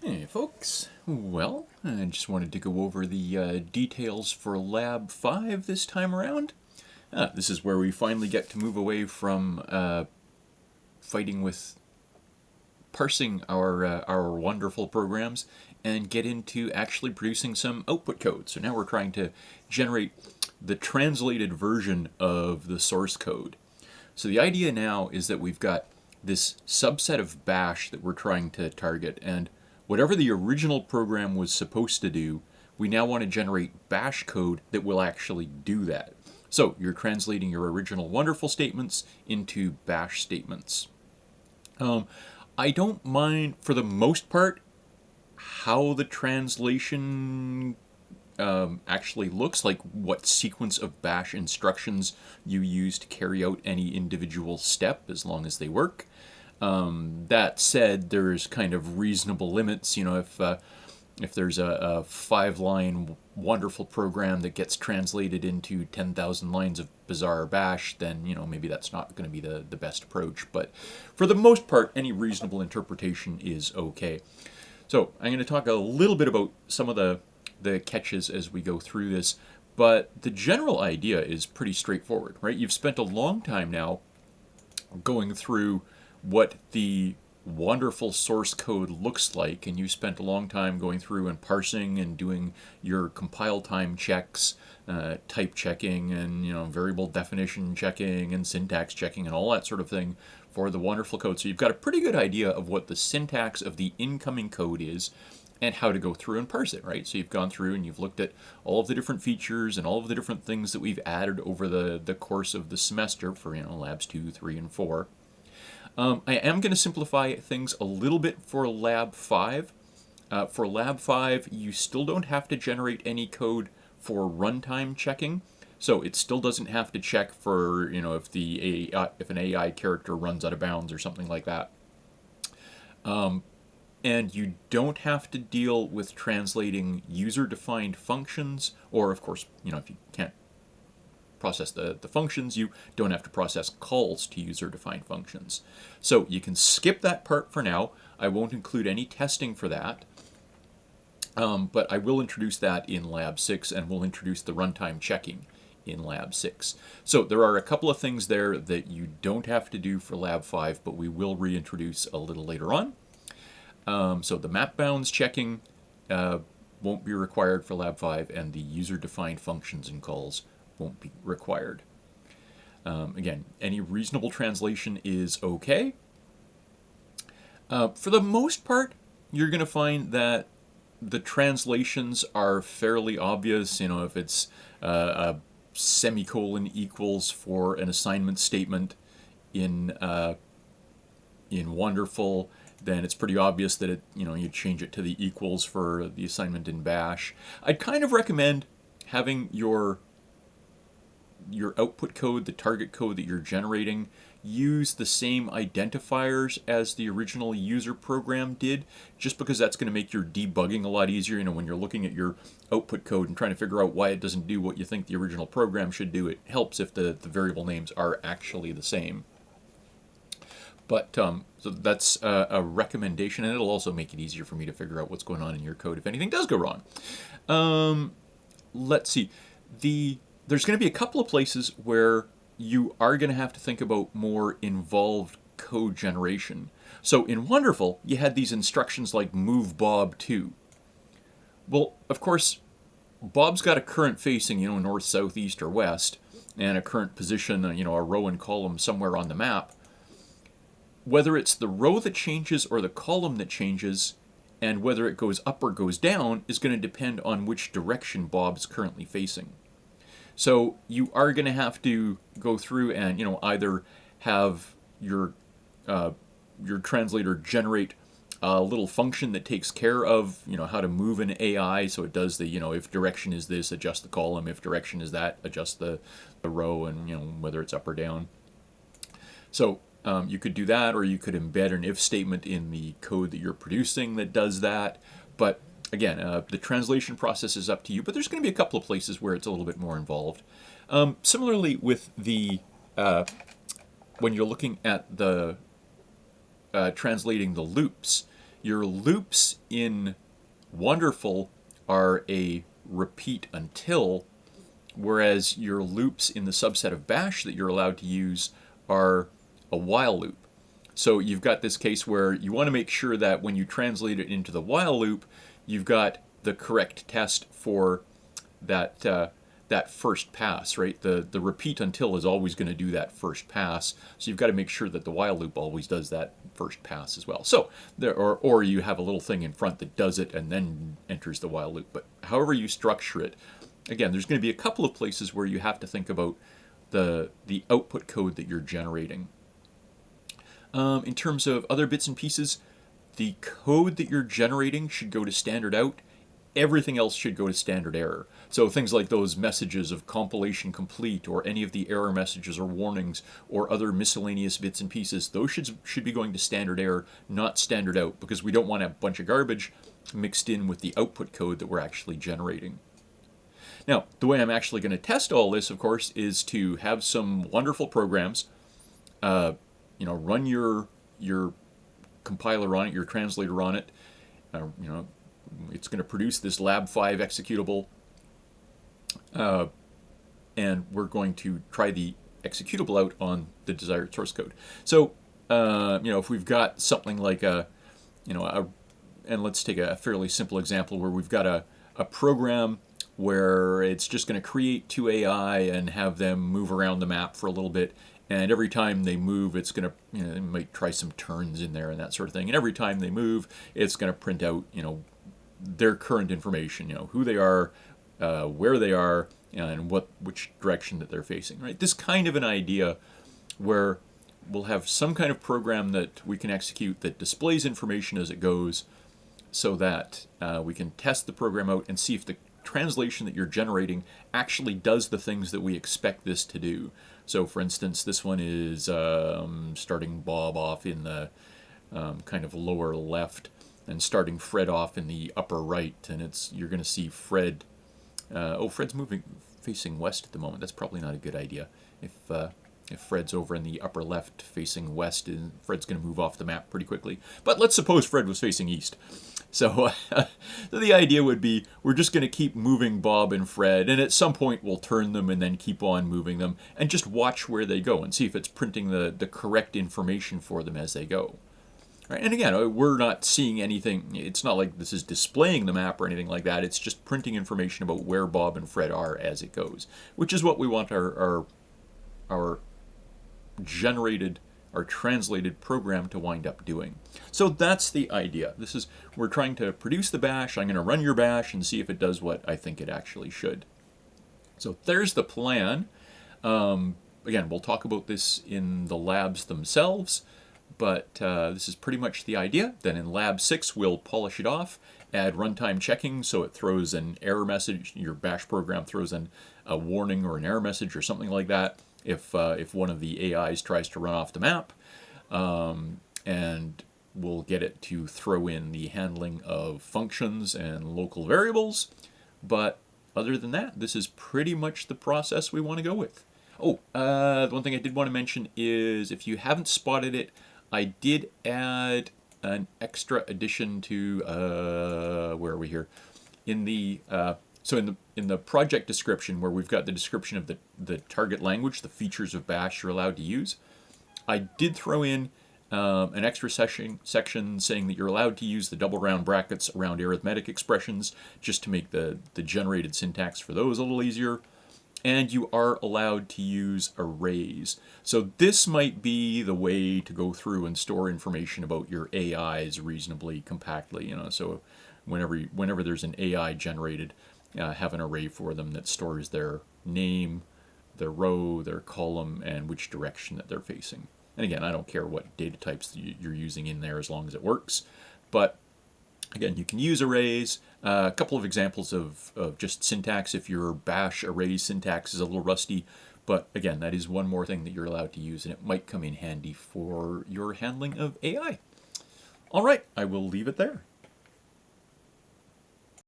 Hey folks, well, I just wanted to go over the details for Lab 5 this time around. This is where we finally get to move away from fighting with parsing our wonderful programs and get into actually producing some output code. So now we're trying to generate the translated version of the source code. So the idea now is that we've got this subset of bash that we're trying to target, and whatever the original program was supposed to do, we now want to generate bash code that will actually do that. So you're translating your original wonderful statements into bash statements. I don't mind, for the most part, how the translation actually looks, like what sequence of bash instructions you use to carry out any individual step, as long as they work. That said, there's kind of reasonable limits. If there's a 5-line wonderful program that gets translated into 10,000 lines of bizarre bash, then maybe that's not going to be the best approach. But for the most part, any reasonable interpretation is okay. So I'm going to talk a little bit about some of the catches as we go through this, but the general idea is pretty straightforward, right? You've spent a long time now going through what the wonderful source code looks like, and you spent a long time going through and parsing and doing your compile time checks, type checking, and variable definition checking and syntax checking and all that sort of thing for the wonderful code. So you've got a pretty good idea of what the syntax of the incoming code is and how to go through and parse it, right? So you've gone through and you've looked at all of the different features and all of the different things that we've added over the course of the semester for labs 2, 3, and 4. I am going to simplify things a little bit for Lab 5. For Lab 5, you still don't have to generate any code for runtime checking. So it still doesn't have to check for, if an AI character runs out of bounds or something like that. And you don't have to deal with translating user-defined functions, or of course, if you can't process the functions, you don't have to process calls to user-defined functions. So you can skip that part for now. I won't include any testing for that. But I will introduce that in Lab 6, and we'll introduce the runtime checking in Lab 6. So there are a couple of things there that you don't have to do for Lab 5, but we will reintroduce a little later on. So the map bounds checking won't be required for Lab 5, and the user-defined functions and calls won't be required. Again, any reasonable translation is okay. For the most part, you're going to find that the translations are fairly obvious. If it's a semicolon equals for an assignment statement in Wonderful, then it's pretty obvious that you change it to the equals for the assignment in Bash. I'd kind of recommend having your output code, the target code that you're generating, use the same identifiers as the original user program did, just because that's going to make your debugging a lot easier. When you're looking at your output code and trying to figure out why it doesn't do what you think the original program should do, it helps if the variable names are actually the same. But so that's a recommendation, and it'll also make it easier for me to figure out what's going on in your code if anything does go wrong. Let's see. There's going to be a couple of places where you are going to have to think about more involved code generation. So in Wonderful, you had these instructions like move Bob to. Well, of course, Bob's got a current facing, north, south, east, or west, and a current position, a row and column somewhere on the map. Whether it's the row that changes or the column that changes, and whether it goes up or goes down, is going to depend on which direction Bob's currently facing. So you are going to have to go through and either have your translator generate a little function that takes care of how to move an AI, so it does the if direction is this, adjust the column, if direction is that, adjust the row, and whether it's up or down. So you could do that, or you could embed an if statement in the code that you're producing that does that. But again, the translation process is up to you, but there's going to be a couple of places where it's a little bit more involved. Similarly with the when you're looking at the translating the loops, your loops in Wonderful are a repeat until, whereas your loops in the subset of bash that you're allowed to use are a while loop. So you've got this case where you want to make sure that when you translate it into the while loop, you've got the correct test for that that first pass, right? The repeat until is always going to do that first pass, so you've got to make sure that the while loop always does that first pass as well. So or you have a little thing in front that does it and then enters the while loop. But however you structure it, again, there's going to be a couple of places where you have to think about the output code that you're generating. In terms of other bits and pieces, the code that you're generating should go to standard out. Everything else should go to standard error. So things like those messages of compilation complete, or any of the error messages or warnings, or other miscellaneous bits and pieces, those should be going to standard error, not standard out, because we don't want a bunch of garbage mixed in with the output code that we're actually generating. Now, the way I'm actually going to test all this, of course, is to have some wonderful programs, run your compiler on it, your translator on it. It's going to produce this lab 5 executable, and we're going to try the executable out on the desired source code. So, if we've got something like and let's take a fairly simple example where we've got a program where it's just going to create two AI and have them move around the map for a little bit. And every time they move, it's going to, it might try some turns in there and that sort of thing. And every time they move, it's going to print out, their current information, who they are, where they are, and which direction that they're facing, right? This kind of an idea where we'll have some kind of program that we can execute that displays information as it goes, so that we can test the program out and see if the translation that you're generating actually does the things that we expect this to do. So for instance, this one is starting Bob off in the kind of lower left and starting Fred off in the upper right, and you're going to see Fred. Fred's facing west at the moment. That's probably not a good idea. If Fred's over in the upper left facing west, Fred's going to move off the map pretty quickly. But let's suppose Fred was facing east. So, so the idea would be we're just going to keep moving Bob and Fred, and at some point we'll turn them and then keep on moving them, and just watch where they go and see if it's printing the correct information for them as they go. Right? And again, we're not seeing anything. It's not like this is displaying the map or anything like that. It's just printing information about where Bob and Fred are as it goes, which is what we want our generated or translated program to wind up doing. So that's the idea. We're trying to produce the bash. I'm going to run your bash and see if it does what I think it actually should. So there's the plan. Again, we'll talk about this in the labs themselves, but this is pretty much the idea. Then in lab 6, we'll polish it off, add runtime checking, so it throws an error message. Your bash program throws in a warning or an error message or something like that if one of the AIs tries to run off the map, and we'll get it to throw in the handling of functions and local variables. But other than that, this is pretty much the process we want to go with. The one thing I did want to mention is, if you haven't spotted it, I did add an extra addition to where are we here? In the in the project description, where we've got the description of the target language, the features of bash you're allowed to use, I did throw in an extra section saying that you're allowed to use the double round brackets around arithmetic expressions, just to make the generated syntax for those a little easier. And you are allowed to use arrays. So this might be the way to go through and store information about your AIs reasonably compactly. So whenever there's an AI generated, have an array for them that stores their name, their row, their column, and which direction that they're facing. And again, I don't care what data types you're using in there as long as it works. But again, you can use arrays. A couple of examples of just syntax if your bash array syntax is a little rusty. But again, that is one more thing that you're allowed to use, and it might come in handy for your handling of AI. All right, I will leave it there.